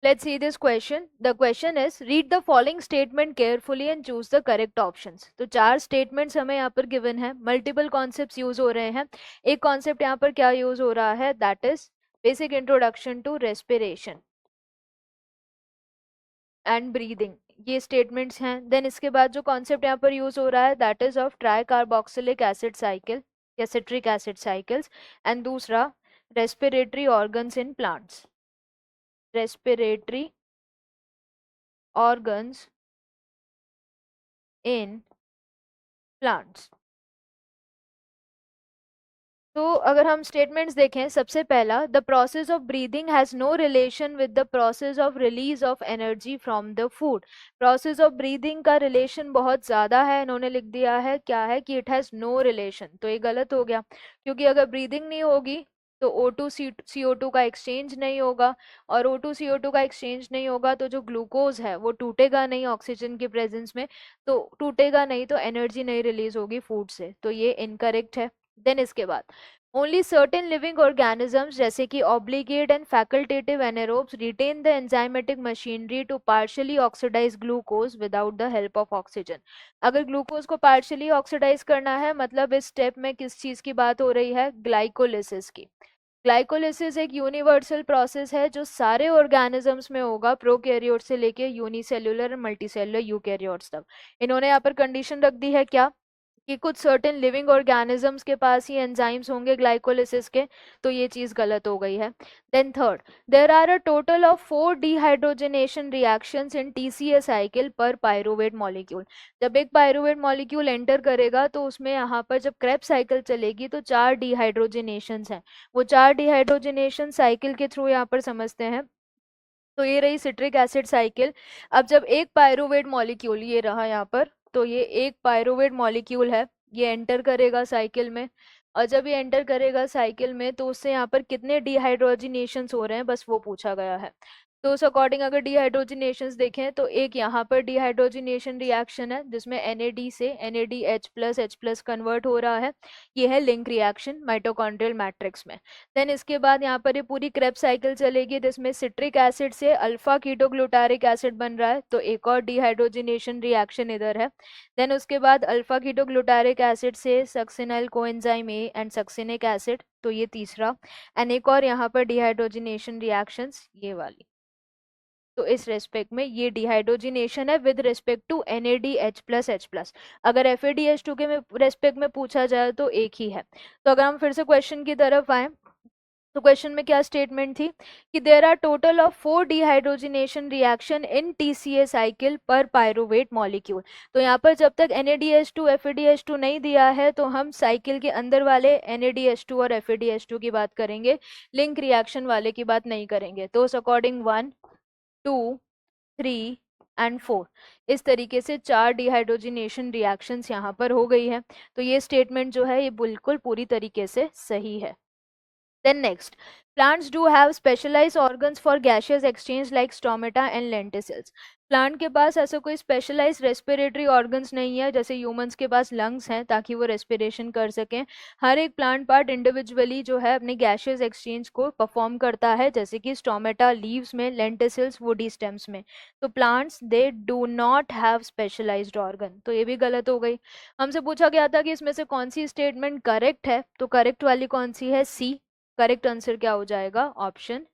Let's see this question. The question is, read the following statement carefully and choose the correct options. तो 4 statements हमें यहाँ पर given है, multiple concepts use हो रहे हैं. एक concept यहाँ पर क्या use हो रहा है, that is basic introduction to respiration and breathing. ये statements हैं. Then इसके बाद जो concept यहाँ पर use हो रहा है, that is of tricarboxylic acid cycle या citric acid cycles, and दूसरा respiratory organs in plants. Respiratory organs in plants. तो अगर हम स्टेटमेंट्स देखें, सबसे पहला, the process of breathing has no relation with the process of release of energy from the food. Process of breathing का relation बहुत ज्यादा है, इन्होंने लिख दिया है क्या है कि इट हैज नो रिलेशन. तो ये गलत हो गया, क्योंकि अगर ब्रीदिंग नहीं होगी तो O2 CO2 का एक्सचेंज नहीं होगा, और O2 CO2 का एक्सचेंज नहीं होगा तो जो ग्लूकोज है वो टूटेगा नहीं ऑक्सीजन के प्रेजेंस में, तो टूटेगा नहीं तो एनर्जी नहीं रिलीज होगी फूड से. तो ये इनकरेक्ट है. देन इसके बाद, ओनली सर्टेन लिविंग ऑर्गेनिजम्स जैसे कि obligate and facultative anaerobes retain the enzymatic machinery to partially oxidise glucose without the help of oxygen. अगर ग्लूकोज को पार्शियली ऑक्सीडाइज करना है, मतलब इस स्टेप में किस चीज की बात हो रही है, ग्लाइकोलिसिस की. ग्लाइकोलिसिस एक यूनिवर्सल प्रोसेस है जो सारे ऑर्गेनिजम्स में होगा, प्रोकैरियोट से लेके यूनिसेल्युलर मल्टीसेल्युलर यूकैरियोट्स तक. इन्होंने यहाँ पर कंडीशन रख दी है क्या, कि कुछ सर्टेन लिविंग ऑर्गेनिजम्स के पास ही एंजाइम्स होंगे ग्लाइकोलिसिस के. तो ये चीज गलत हो गई है. Then third, there are a total of 4 dehydrogenation reactions in TCA cycle per pyruvate molecule. जब एक पायरुवेट मॉलिक्यूल एंटर करेगा तो उसमें यहाँ पर जब क्रेब्स साइकिल चलेगी तो 4 डिहाइड्रोजनेशंस हैं. वो 4 डिहाइड्रोजनेशन साइकिल के थ्रू यहाँ पर समझते हैं. तो ये रही सिट्रिक एसिड साइकिल. अब जब एक पायरुवेट मॉलिक्यूल, ये रहा यहाँ पर, तो ये एक पायरुवेट मॉलिक्यूल है, ये एंटर करेगा साइकिल में. और जब ये एंटर करेगा साइकिल में तो उससे यहाँ पर कितने डिहाइड्रोजिनेशंस हो रहे हैं, बस वो पूछा गया है. तो उस अकॉर्डिंग अगर डिहाइड्रोजिनेशंस देखें तो एक यहाँ पर डिहाइड्रोजिनेशन रिएक्शन है जिसमें NAD से NADH+H+ कन्वर्ट हो रहा है. ये है लिंक रिएक्शन माइटोकॉन्ड्रियल मैट्रिक्स में. देन इसके बाद यहाँ पर ये पूरी क्रेब्स साइकिल चलेगी जिसमें सिट्रिक एसिड से अल्फा कीटोग्लूटारिक एसिड बन रहा है, तो एक और डिहाइड्रोजिनेशन रिएक्शन इधर है. देन उसके बाद अल्फा कीटोग्लूटारिक एसिड से succinyl coenzyme A and succinic acid, तो ये तीसरा. एंड एक और यहाँ पर डिहाइड्रोजिनेशन रिएक्शंस ये वाली. तो इस रेस्पेक्ट में ये डिहाइड्रोजिनेशन है विद रेस्पेक्ट टू NADH+H+. अगर FADH2 के में रेस्पेक्ट में पूछा जाए तो एक ही है. तो अगर हम फिर से क्वेश्चन की तरफ आए तो क्वेश्चन में क्या स्टेटमेंट थी कि there are total of 4 dehydrogenation reaction in TCA cycle per pyruvate molecule. तो यहाँ पर जब तक NADH2 FADH2 नहीं दिया है तो हम साइकिल के अंदर वाले NADH2 और FADH2 की बात करेंगे, लिंक रिएक्शन वाले की बात नहीं करेंगे. तो उस अकॉर्डिंग 1 2 3 एंड 4 इस तरीके से 4 डिहाइड्रोजिनेशन रिएक्शंस यहाँ पर हो गई है. तो ये स्टेटमेंट जो है ये बिल्कुल पूरी तरीके से सही है. Then next, plants do have specialized organs for gaseous exchange like stomata and lenticels. Plant के पास ऐसा कोई स्पेशलाइज रेस्पिरेटरी ऑर्गन्स नहीं है जैसे ह्यूमंस के पास लंग्स हैं ताकि वो रेस्पिरेशन कर सकें. हर एक प्लांट पार्ट इंडिविजुअली जो है अपने गैशियस एक्सचेंज को परफॉर्म करता है, जैसे कि स्टोमेटा लीव्स में, लेंटिसल्स वुडी स्टेम्स में. तो plants they do not have specialised organ. तो ये भी गलत हो गई. हमसे पूछा गया था कि इसमें से कौन सी स्टेटमेंट करेक्ट है, तो करेक्ट वाली कौन सी है, C. करेक्ट आंसर क्या हो जाएगा, ऑप्शन